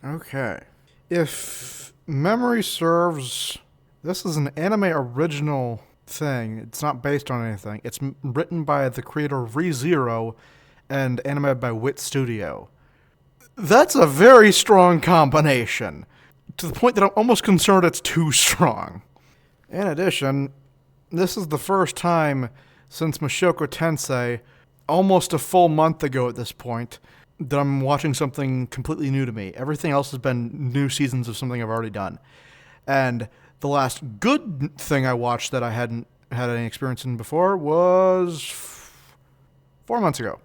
Okay. If memory serves, this is an anime original thing. It's not based on anything. It's written by the creator of ReZero and animated by Wit Studio. That's a very strong combination, to the point that I'm almost concerned it's too strong. In addition, this is the first time since Mushoku Tensei, almost a full month ago at this point, that I'm watching something completely new to me. Everything else has been new seasons of something I've already done. And the last good thing I watched that I hadn't had any experience in before was 4 months ago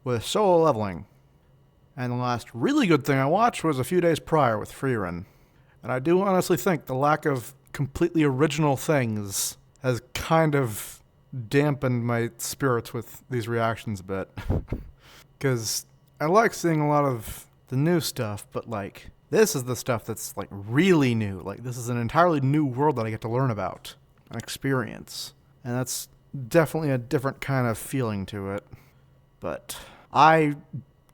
with Solo Leveling. And the last really good thing I watched was a few days prior with Frieren. And I do honestly think the lack of completely original things has kind of dampened my spirits with these reactions a bit. Because I like seeing a lot of the new stuff, but like, this is the stuff that's like really new. Like, this is an entirely new world that I get to learn about and experience. And that's definitely a different kind of feeling to it. But I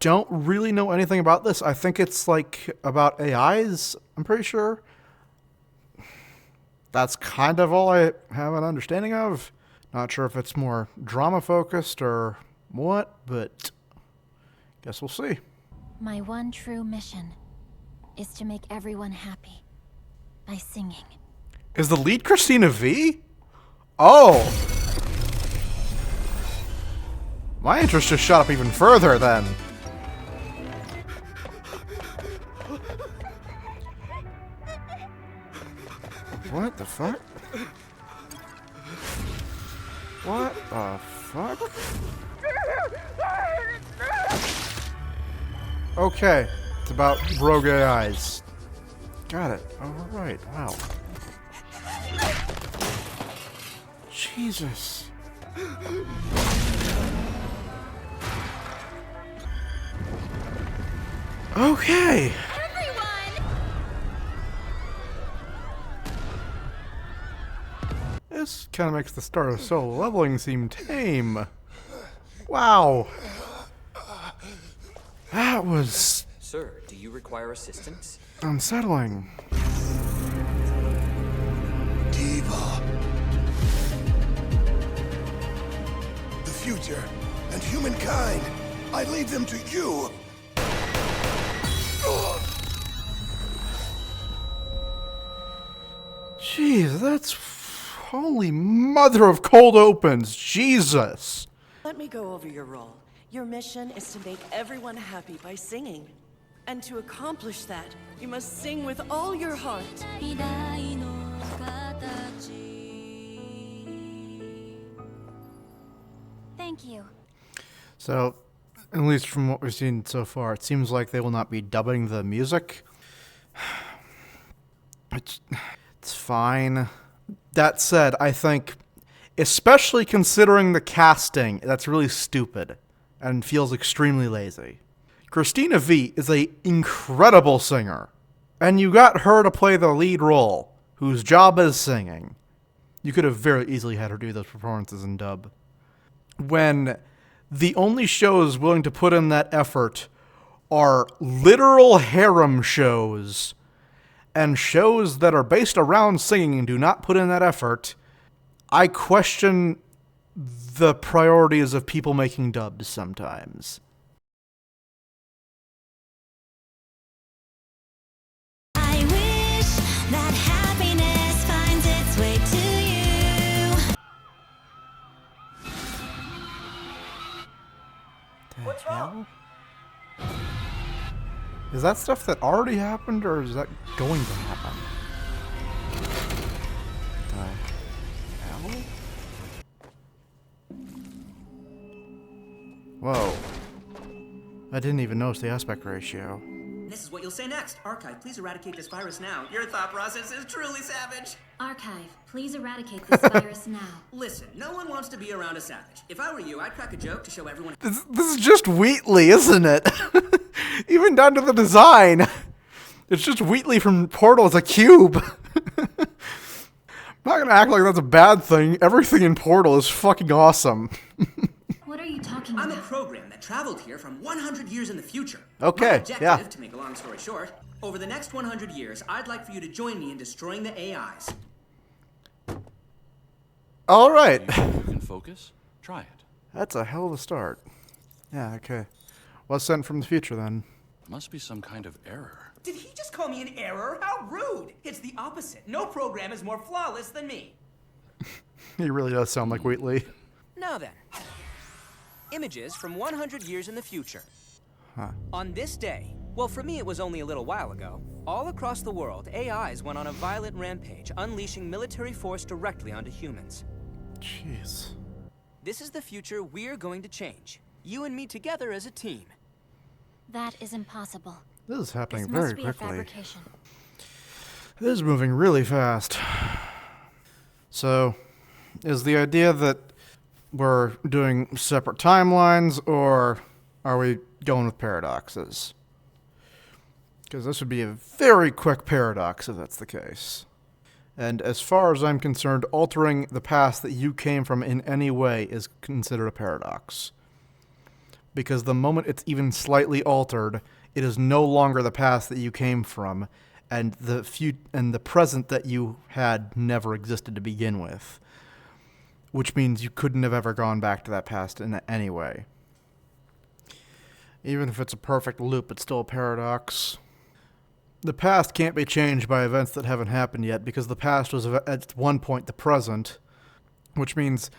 don't really know anything about this. I think it's like about AIs, I'm pretty sure. That's kind of all I have an understanding of. Not sure if it's more drama focused or what, but guess we'll see. My one true mission is to make everyone happy by singing. Is the lead Christina V? Oh! My interest just shot up even further then. What the fuck? What the fuck? Okay, it's about rogue AIs. Got it. Alright, wow. Jesus. Okay. This kind of makes the start of Solo Leveling seem tame. Wow. That was... Sir, do you require assistance? unsettling. Diva. The future and humankind. I leave them to you. Jeez, that's... Holy mother of cold opens. Jesus. Let me go over your role. Your mission is to make everyone happy by singing. And to accomplish that, you must sing with all your heart. Thank you. So, at least from what we've seen so far, it seems like they will not be dubbing the music. It's fine. That said, I think, especially considering the casting, that's really stupid and feels extremely lazy. Christina V is an incredible singer, and you got her to play the lead role, whose job is singing. You could have very easily had her do those performances in dub. When the only shows willing to put in that effort are literal harem shows, and shows that are based around singing and do not put in that effort, I question the priorities of people making dubs sometimes. I wish that happiness finds its way to you. What's wrong? Is that stuff that already happened, or is that going to happen? The hell? Whoa. I didn't even notice the aspect ratio. This is what you'll say next. Archive, please eradicate this virus now. Your thought process is truly savage. Archive, please eradicate this virus now. Listen, no one wants to be around a savage. If I were you, I'd crack a joke to show everyone. This is just Wheatley, isn't it? Even down to the design. It's just Wheatley from Portal as a cube. I'm not gonna act like that's a bad thing. Everything in Portal is fucking awesome. What are are you talking I'm a about? program that traveled here from 100 years in the future. Okay, My objective, yeah. to make a long story short, over the next 100 years, I'd like for you to join me in destroying the AIs. All right. You can focus? Try it. That's a hell of a start. Yeah, okay. Well, sent from the future then. Must be some kind of error. Did he just call me an error? How rude! It's the opposite. No program is more flawless than me. He really does sound like Wheatley. Now then, images from 100 years in the future. Huh. On this day, well, for me it was only a little while ago, all across the world, AIs went on a violent rampage, unleashing military force directly onto humans. Jeez. This is the future we're going to change. You and me together as a team. That is impossible. This is happening This very must be a quickly. fabrication. It is moving really fast. So, is the idea that we're doing separate timelines, or are we going with paradoxes? Because this would be a very quick paradox if that's the case. And as far as I'm concerned, altering the past that you came from in any way is considered a paradox. Because the moment it's even slightly altered, it is no longer the past that you came from, and the present that you had never existed to begin with. Which means you couldn't have ever gone back to that past in any way. Even if it's a perfect loop, it's still a paradox. The past can't be changed by events that haven't happened yet, because the past was at one point the present, which means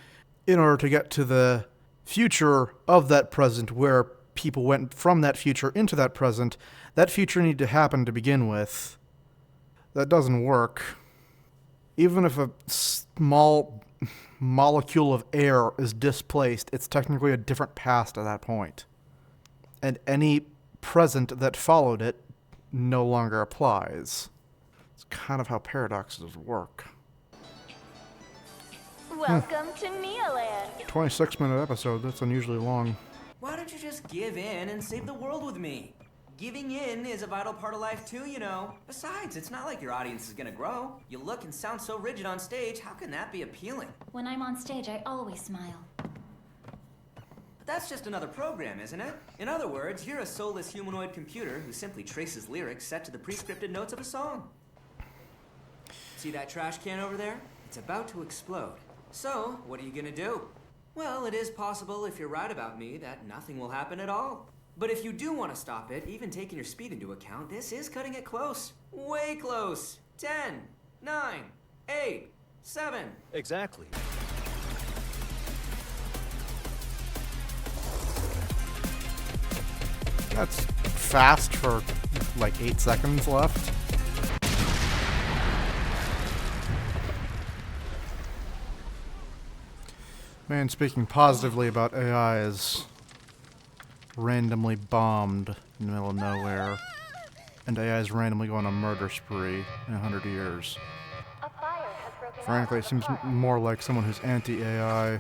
in order to get to the future of that present, where people went from that future into that future needed to happen to begin with. That doesn't work. Even if a small molecule of air is displaced, it's technically a different past at that point. And any present that followed it no longer applies. It's kind of how paradoxes work. Welcome to Neoland. 26-minute episode, that's unusually long. Why don't you just give in and save the world with me? Giving in is a vital part of life too, you know. Besides, it's not like your audience is gonna grow. You look and sound so rigid on stage, how can that be appealing? When I'm on stage, I always smile. But that's just another program, isn't it? In other words, you're a soulless humanoid computer who simply traces lyrics set to the pre-scripted notes of a song. See that trash can over there? It's about to explode. So, what are you gonna do? Well, it is possible, if you're right about me, that nothing will happen at all. But if you do want to stop it, even taking your speed into account, this is cutting it close. Way close. 10, 9, 8, 7. Exactly. That's fast for like 8 seconds left. Man speaking positively about AI is randomly bombed in the middle of nowhere. And AI is randomly going on a murder spree in 100 years. Frankly, it seems more like someone who's anti-AI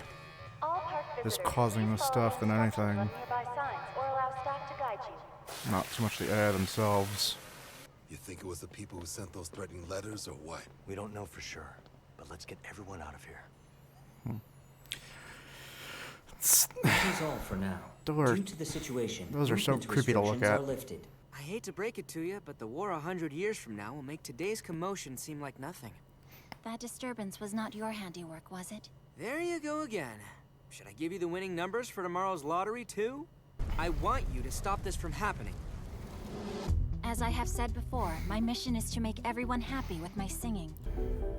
is causing this stuff than anything. Not so much the AI themselves. You think it was the people who sent those threatening letters, or what? We don't know for sure, but let's get everyone out of here. This is all for now. Due to the situation, those are so movement creepy to look restrictions at. are lifted. I hate to break it to you, but the war 100 years from now will make today's commotion seem like nothing. That disturbance was not your handiwork, was it? There you go again. Should I give you the winning numbers for tomorrow's lottery, too? I want you to stop this from happening. As I have said before, my mission is to make everyone happy with my singing.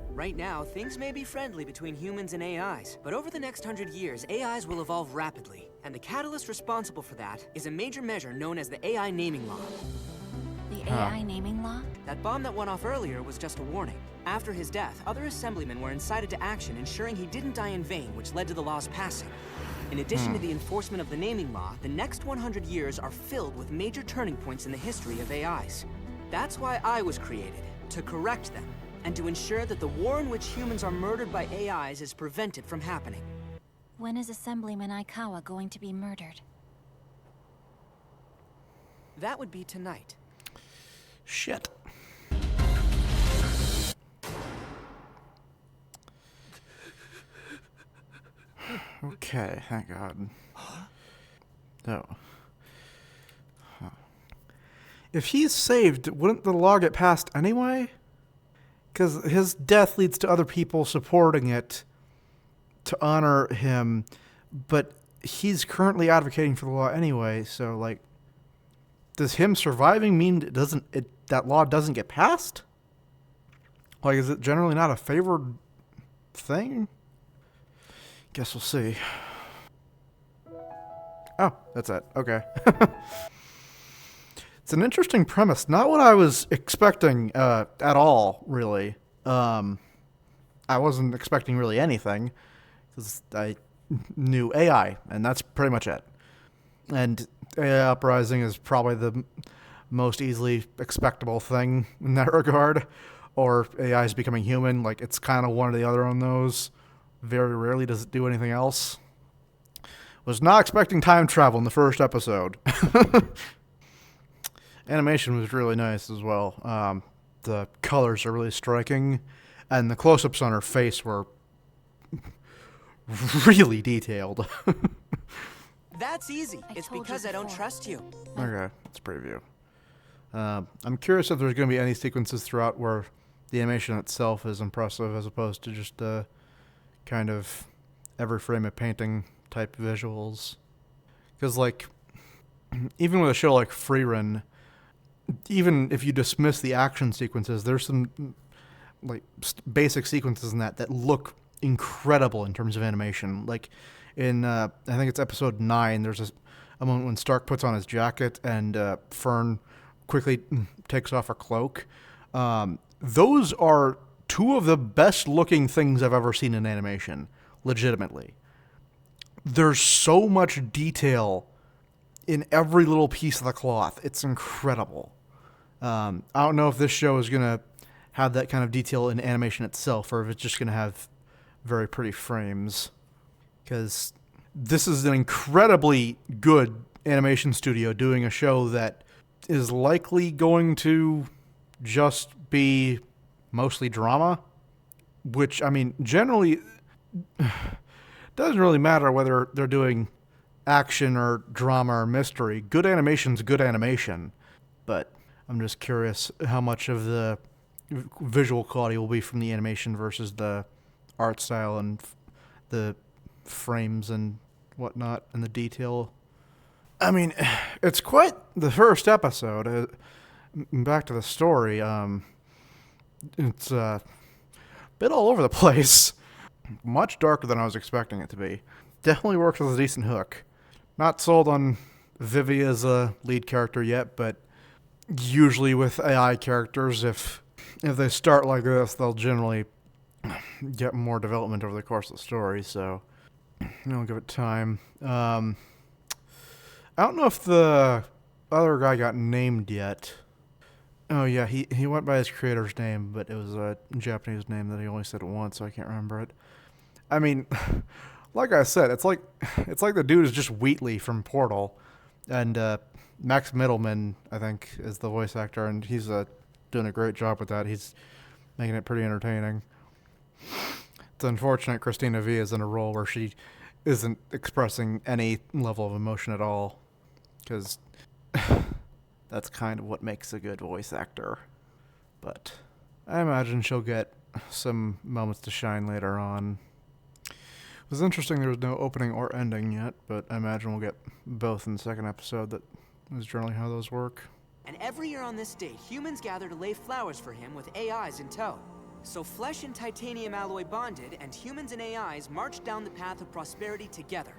Right now, things may be friendly between humans and AIs, but over the next 100 years, AIs will evolve rapidly. And the catalyst responsible for that is a major measure known as the AI naming law. The AI naming law? That bomb that went off earlier was just a warning. After his death, other assemblymen were incited to action, ensuring he didn't die in vain, which led to the law's passing. In addition to the enforcement of the naming law, the next 100 years are filled with major turning points in the history of AIs. That's why I was created, to correct them, and to ensure that the war in which humans are murdered by AIs is prevented from happening. When is Assemblyman Aikawa going to be murdered? That would be tonight. Shit. Okay, thank God. Huh? Oh. Huh. If he's saved, wouldn't the law get passed anyway? Because his death leads to other people supporting it to honor him, but he's currently advocating for the law anyway, so, like, does him surviving mean that law doesn't get passed? Like, is it generally not a favored thing? Guess we'll see. Oh, that's it. Okay. It's an interesting premise. Not what I was expecting at all, really. I wasn't expecting really anything, because I knew AI, and that's pretty much it. And AI uprising is probably the most easily expectable thing in that regard. Or AI is becoming human. Like, it's kind of one or the other on those. Very rarely does it do anything else. Was not expecting time travel in the first episode. Animation was really nice as well. The colors are really striking, and the close-ups on her face were really detailed. That's easy. It's because I don't trust you. Okay, that's a preview. I'm curious if there's going to be any sequences throughout where the animation itself is impressive as opposed to just kind of every frame of painting type visuals. Because, like, even with a show like Freerun, even if you dismiss the action sequences, there's some like basic sequences in that look incredible in terms of animation. Like in I think it's episode 9, there's a moment when Stark puts on his jacket and Fern quickly takes off her cloak. Those are two of the best looking things I've ever seen in animation, legitimately. There's so much detail in every little piece of the cloth. It's incredible. I don't know if this show is going to have that kind of detail in animation itself, or if it's just going to have very pretty frames. Because this is an incredibly good animation studio doing a show that is likely going to just be mostly drama. Which, I mean, generally doesn't really matter whether they're doing action or drama or mystery. Good animation's good animation. But I'm just curious how much of the visual quality will be from the animation versus the art style and the frames and whatnot and the detail. I mean, it's quite the first episode. Back to the story. It's a bit all over the place. Much darker than I was expecting it to be. Definitely works with a decent hook. Not sold on Vivy as a lead character yet, but usually with AI characters, if they start like this, they'll generally get more development over the course of the story, so I'll give it time. I don't know if the other guy got named yet. Oh yeah, he went by his creator's name, but it was a Japanese name that he only said it once, so I can't remember it. I mean, like I said, it's like the dude is just Wheatley from Portal, and Max Middleman, I think, is the voice actor, and he's doing a great job with that. He's making it pretty entertaining. It's unfortunate Christina V is in a role where she isn't expressing any level of emotion at all, because that's kind of what makes a good voice actor. But I imagine she'll get some moments to shine later on. It was interesting there was no opening or ending yet, but I imagine we'll get both in the second episode. That is generally how those work. And every year on this date, humans gather to lay flowers for him with AIs in tow. So flesh and titanium alloy bonded, and humans and AIs march down the path of prosperity together.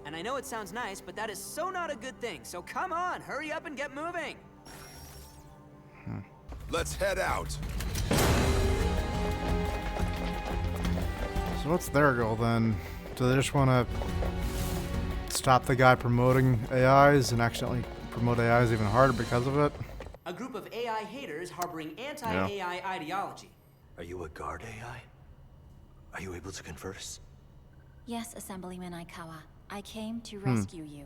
And I know it sounds nice, but that is so not a good thing. So come on, hurry up and get moving. Let's head out. So what's their goal then? Do they just want to stop the guy promoting AIs and accidentally promote AIs even harder because of it? A group of AI haters harboring anti-AI ideology. Are you a guard AI? Are you able to converse? Yes, Assemblyman Aikawa. I came to rescue you.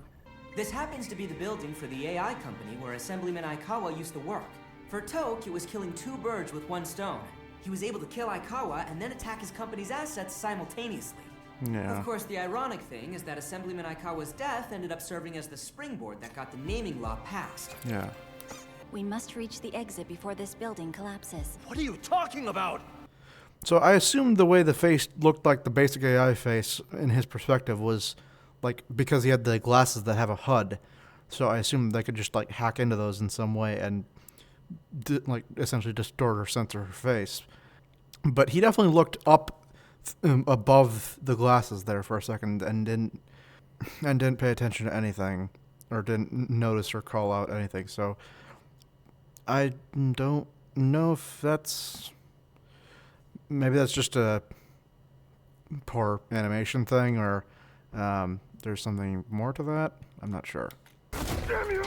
This happens to be the building for the AI company where Assemblyman Aikawa used to work. For Toke, it was killing 2 birds with 1 stone. He was able to kill Aikawa and then attack his company's assets simultaneously. Yeah. Of course, the ironic thing is that Assemblyman Aikawa's death ended up serving as the springboard that got the naming law passed. Yeah. We must reach the exit before this building collapses. What are you talking about? So I assumed the way the face looked like the basic AI face in his perspective was like because he had the glasses that have a HUD. So I assumed they could just like hack into those in some way and like essentially distort or censor her face. But he definitely looked up above the glasses there for a second and didn't pay attention to anything or didn't notice or call out anything. So I don't know if that's... Maybe that's just a poor animation thing, or there's something more to that. I'm not sure. Damn you!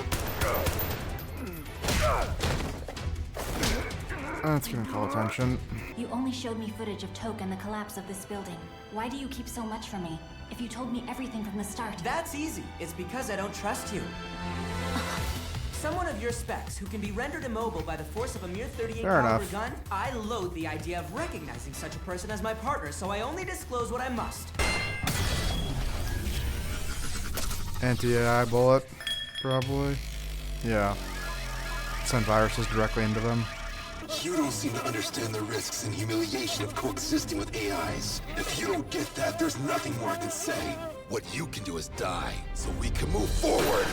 That's gonna call attention. You only showed me footage of Toke and the collapse of this building. Why do you keep so much from me? If you told me everything from the start... That's easy. It's because I don't trust you. Someone of your specs who can be rendered immobile by the force of a mere 38 caliber gun, I loathe the idea of recognizing such a person as my partner, so I only disclose what I must. Anti-AI bullet, probably. Yeah. Send viruses directly into them. You don't seem to understand the risks and humiliation of coexisting with AIs. If you don't get that, there's nothing more I can say. What you can do is die, so we can move forward.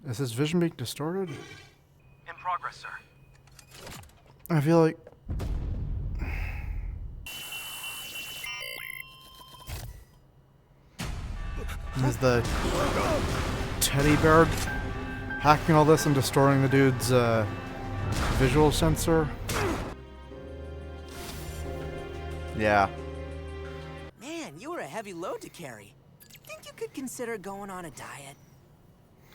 Is his vision being distorted? In progress, sir. I feel like... Is the teddy bear hacking all this and distorting the dude's visual sensor? Yeah. Man, you were a heavy load to carry. Think you could consider going on a diet?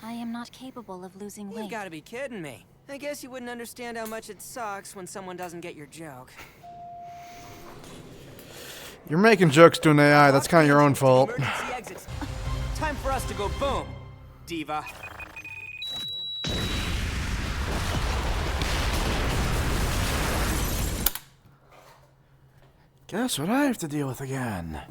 I am not capable of losing weight. You gotta be kidding me. I guess you wouldn't understand how much it sucks when someone doesn't get your joke. You're making jokes to an AI. That's kind of your own fault. Emergency exits. Time for us to go boom, diva. Guess what I have to deal with again?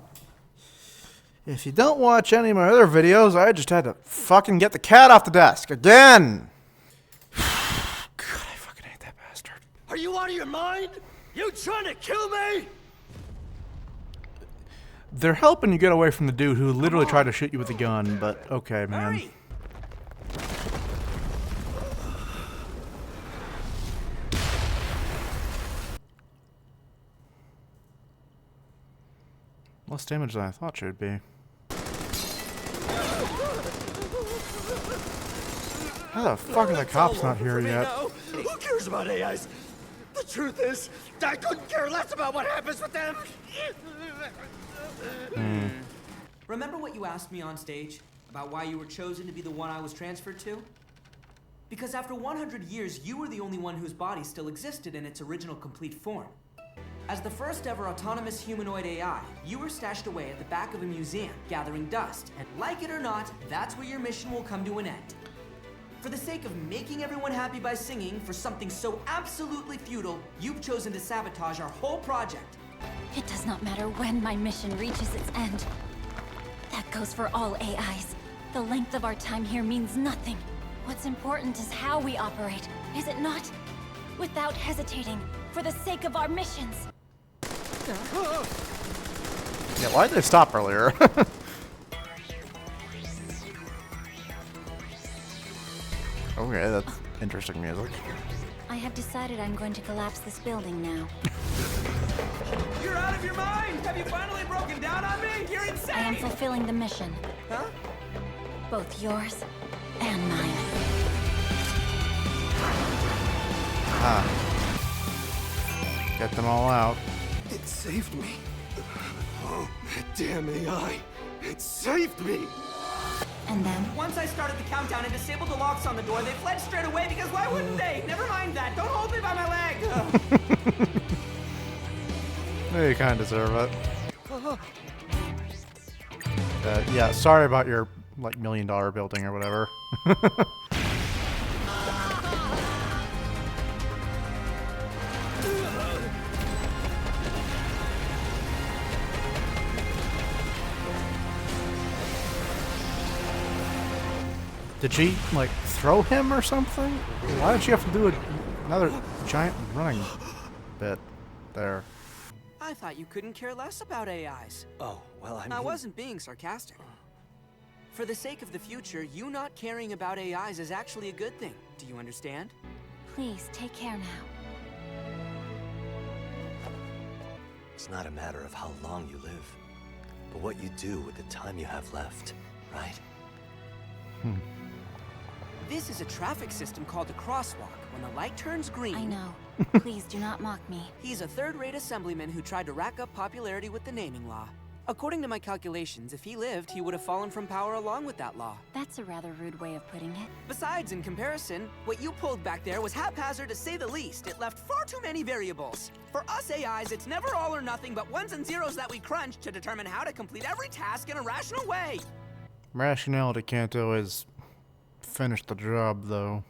If you don't watch any of my other videos, I just had to fucking get the cat off the desk again. God, I fucking hate that bastard. Are you out of your mind? You trying to kill me? They're helping you get away from the dude who literally tried to shoot you with a gun, but okay, man. Hurry! Less damage than I thought she would be. How the fuck are the cops not here yet? Who cares about AIs? The truth is, I couldn't care less about what happens with them. Remember what you asked me on stage? About why you were chosen to be the one I was transferred to? Because after 100 years, you were the only one whose body still existed in its original complete form. As the first ever autonomous humanoid AI, you were stashed away at the back of a museum, gathering dust. And like it or not, that's where your mission will come to an end. For the sake of making everyone happy by singing for something so absolutely futile, you've chosen to sabotage our whole project. It does not matter when my mission reaches its end. That goes for all AIs. The length of our time here means nothing. What's important is how we operate, is it not? Without hesitating, for the sake of our missions. Yeah, why did they stop earlier? Okay, that's interesting music. I have decided I'm going to collapse this building now. You're out of your mind! Have you finally broken down on me? You're insane! I am fulfilling the mission. Huh? Both yours and mine. Get them all out. It saved me. Oh, that damn AI. It saved me. And then? Once I started the countdown and disabled the locks on the door, they fled straight away because why wouldn't they? Never mind that. Don't hold me by my leg. You kind of deserve it. Yeah, sorry about your like $1 million building or whatever. Did she, like, throw him or something? Why did she have to do another giant running bit there? I thought you couldn't care less about AIs. Oh, well, I mean... I wasn't being sarcastic. For the sake of the future, you not caring about AIs is actually a good thing. Do you understand? Please, take care now. It's not a matter of how long you live, but what you do with the time you have left, right? This is a traffic system called a crosswalk. When the light turns green... I know. Please do not mock me. He's a third-rate assemblyman who tried to rack up popularity with the naming law. According to my calculations, if he lived, he would have fallen from power along with that law. That's a rather rude way of putting it. Besides, in comparison, what you pulled back there was haphazard to say the least. It left far too many variables. For us AIs, it's never all or nothing, but ones and zeros that we crunch to determine how to complete every task in a rational way. Rationality can't always finish the job, though.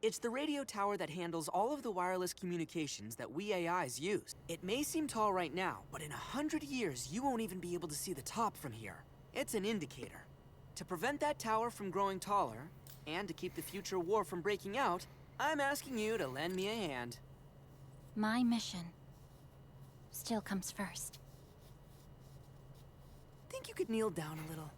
It's the radio tower that handles all of the wireless communications that we AIs use. It may seem tall right now, but in 100 years, you won't even be able to see the top from here. It's an indicator. To prevent that tower from growing taller, and to keep the future war from breaking out, I'm asking you to lend me a hand. My mission still comes first. Think you could kneel down a little?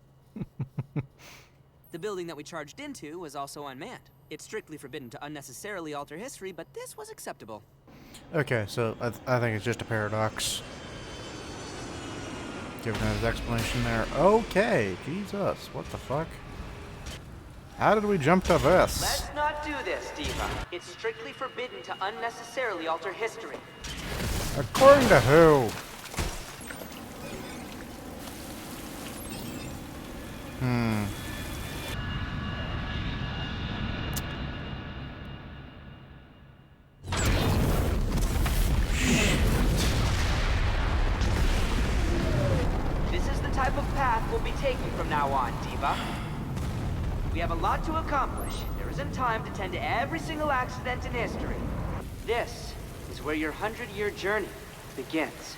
The building that we charged into was also unmanned. It's strictly forbidden to unnecessarily alter history, but this was acceptable. Okay, so I think it's just a paradox. Giving his explanation there. Okay, Jesus, what the fuck? How did we jump to this? Let's not do this, Diva. It's strictly forbidden to unnecessarily alter history. According to who? This is the type of path we'll be taking from now on, Diva. We have a lot to accomplish. There isn't time to tend to every single accident in history. This is where your 100-year journey begins.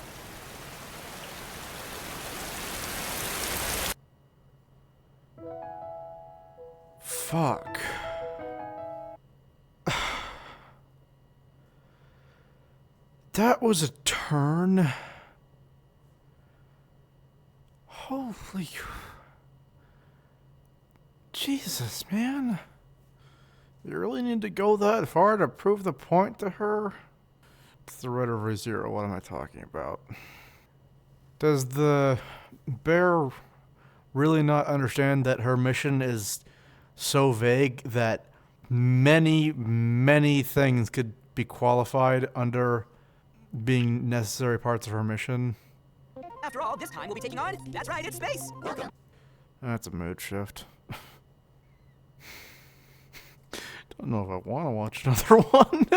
Fuck. That was a turn. Holy... Jesus, man. You really need to go that far to prove the point to her? It's the red over zero. What am I talking about? Does the bear really not understand that her mission is so vague that many, many things could be qualified under being necessary parts of her mission? After all, this time we'll be taking on, that's right, it's space! That's a mood shift. Don't know if I want to watch another one.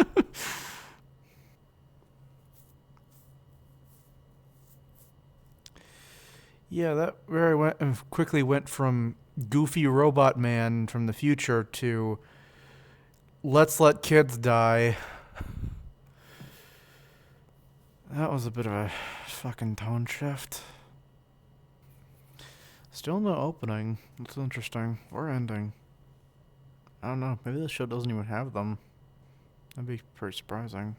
Yeah, that very quickly went from goofy robot man from the future to let's let kids die. That was a bit of a fucking tone shift. Still no opening. That's interesting. Or ending. I don't know. Maybe this show doesn't even have them. That'd be pretty surprising.